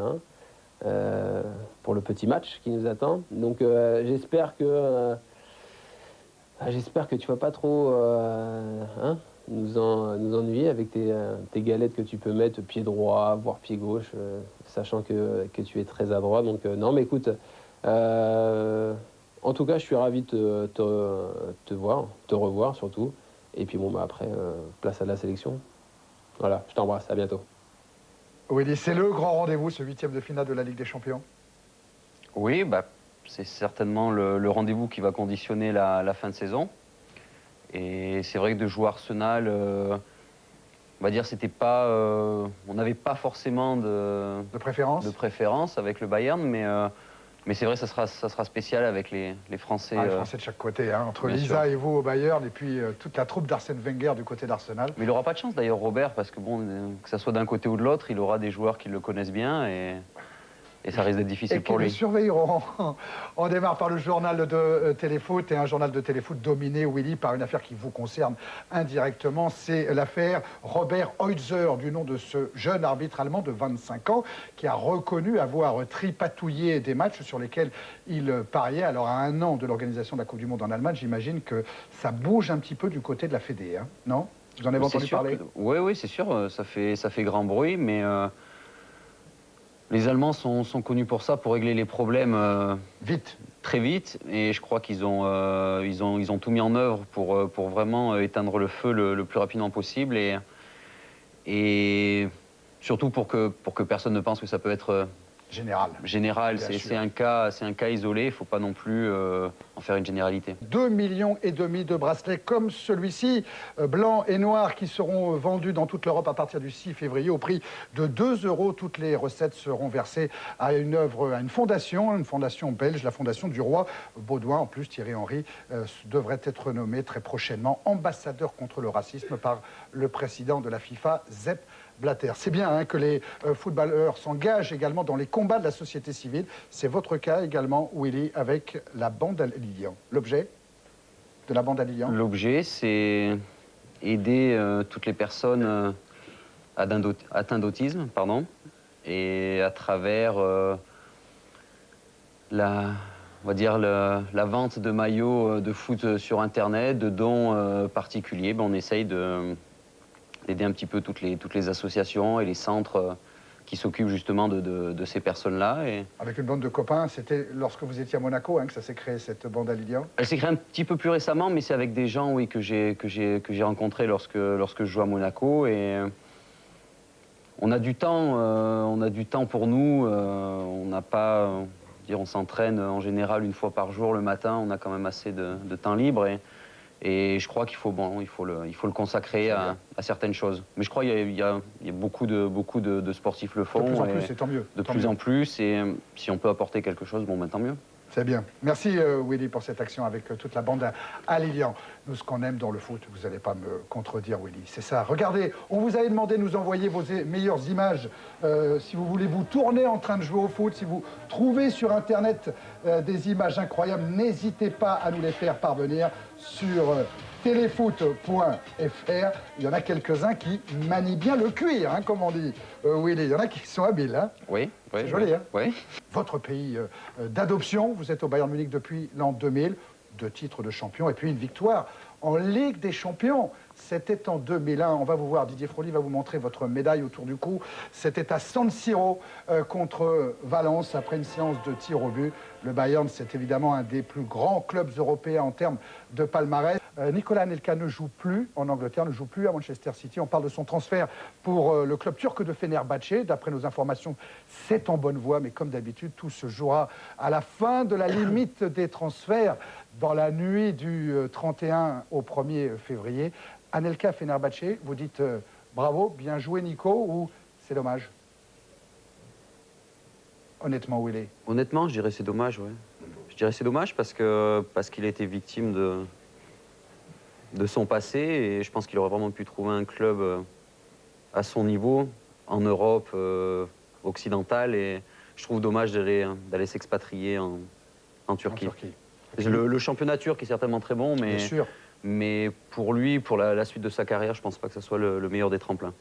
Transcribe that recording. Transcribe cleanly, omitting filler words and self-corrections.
terrain pour le petit match qui nous attend. Donc j'espère que tu vas pas trop nous ennuyer avec tes galettes que tu peux mettre pied droit, voire pied gauche, sachant que tu es très adroit. Donc non, mais écoute, en tout cas, je suis ravi de te voir, te revoir surtout. Et puis bon, bah, après, place à la sélection. Voilà, je t'embrasse, à bientôt. Willy, c'est le grand rendez-vous, ce 8e de finale de la Ligue des Champions. Oui, bah, c'est certainement le rendez-vous qui va conditionner la fin de saison. Et c'est vrai que de jouer Arsenal, on va dire, c'était pas, on n'avait pas forcément de préférence avec le Bayern, mais c'est vrai que ça sera spécial avec les Français. Les Français de chaque côté, hein, entre Lisa sûr. et vous au Bayern, et puis toute la troupe d'Arsène Wenger du côté d'Arsenal. Mais il n'aura pas de chance d'ailleurs, Robert, parce que bon, que ça soit d'un côté ou de l'autre, il aura des joueurs qui le connaissent bien et ça risque d'être difficile pour lui. Et qui le surveilleront. On démarre par le journal de Téléfoot, et un journal de Téléfoot dominé, Willy, par une affaire qui vous concerne indirectement. C'est l'affaire Robert Heutzer, du nom de ce jeune arbitre allemand de 25 ans, qui a reconnu avoir tripatouillé des matchs sur lesquels il pariait. Alors, à 1 an de l'organisation de la Coupe du Monde en Allemagne, j'imagine que ça bouge un petit peu du côté de la Fédé, hein, non? Vous en avez entendu parler? Oui, c'est sûr, ça fait grand bruit, mais les Allemands sont connus pour ça, pour régler les problèmes très vite. Et je crois qu'ils ont tout mis en œuvre pour vraiment éteindre le feu le plus rapidement possible. Et surtout pour que personne ne pense que ça peut être général. C'est un cas isolé, il ne faut pas non plus en faire une généralité. 2,5 millions de bracelets comme celui-ci, blanc et noir, qui seront vendus dans toute l'Europe à partir du 6 février au prix de 2 €. Toutes les recettes seront versées à une fondation belge, la fondation du roi Baudouin. En plus, Thierry Henry devrait être nommé très prochainement ambassadeur contre le racisme par le président de la FIFA, Sepp Blatter. C'est bien hein, que les footballeurs s'engagent également dans les combats de la société civile. C'est votre cas également, Willy, avec la bande à Lilian. L'objet de la bande à Lilian? L'objet, c'est aider toutes les personnes atteintes d'autisme, et à travers on va dire la vente de maillots de foot sur Internet, de dons particuliers, on essaye d'aider un petit peu toutes les associations et les centres qui s'occupent justement de ces personnes-là. Avec une bande de copains, c'était lorsque vous étiez à Monaco hein, que ça s'est créé, cette bande à Lilian? Elle s'est créée un petit peu plus récemment, mais c'est avec des gens oui, que j'ai rencontrés lorsque je joue à Monaco. Et on a du temps pour nous. On n'a pas... on s'entraîne en général 1 fois par jour le matin. On a quand même assez de temps libre. Et je crois qu'il faut le consacrer à certaines choses. Mais je crois qu'il y a beaucoup de sportifs le font. De plus en plus, et tant mieux. De plus en plus, et si on peut apporter quelque chose, tant mieux. C'est bien. Merci Willy pour cette action avec toute la bande à Lilian. Nous, ce qu'on aime dans le foot, vous n'allez pas me contredire Willy, c'est ça. Regardez, on vous avait demandé de nous envoyer vos meilleures images. Si vous voulez vous tourner en train de jouer au foot, si vous trouvez sur Internet des images incroyables, n'hésitez pas à nous les faire parvenir sur téléfoot.fr. Il y en a quelques-uns qui manient bien le cuir, hein, comme on dit. Willy, il y en a qui sont habiles. Hein. Oui. C'est joli, hein. Oui. Votre pays d'adoption, vous êtes au Bayern Munich depuis l'an 2000, 2 titres de champion et puis une victoire en Ligue des Champions. C'était en 2001. On va vous voir, Didier Froli va vous montrer votre médaille autour du cou. C'était à San Siro contre Valence après une séance de tir au but. Le Bayern, c'est évidemment un des plus grands clubs européens en termes de palmarès. Nicolas Anelka ne joue plus en Angleterre, ne joue plus à Manchester City. On parle de son transfert pour le club turc de Fenerbahçe. D'après nos informations, c'est en bonne voie, mais comme d'habitude, tout se jouera à la fin de la limite des transferts dans la nuit du 31 au 1er février. Anelka Fenerbahçe, vous dites bravo, bien joué Nico, ou c'est dommage? Honnêtement, Willy. Honnêtement, je dirais c'est dommage, ouais. Je dirais c'est dommage parce qu'il a été victime de son passé et je pense qu'il aurait vraiment pu trouver un club à son niveau en Europe occidentale et je trouve dommage d'aller s'expatrier en Turquie. Le championnat turc est certainement très bon, mais pour lui, pour la suite de sa carrière, je pense pas que ce soit le meilleur des tremplins.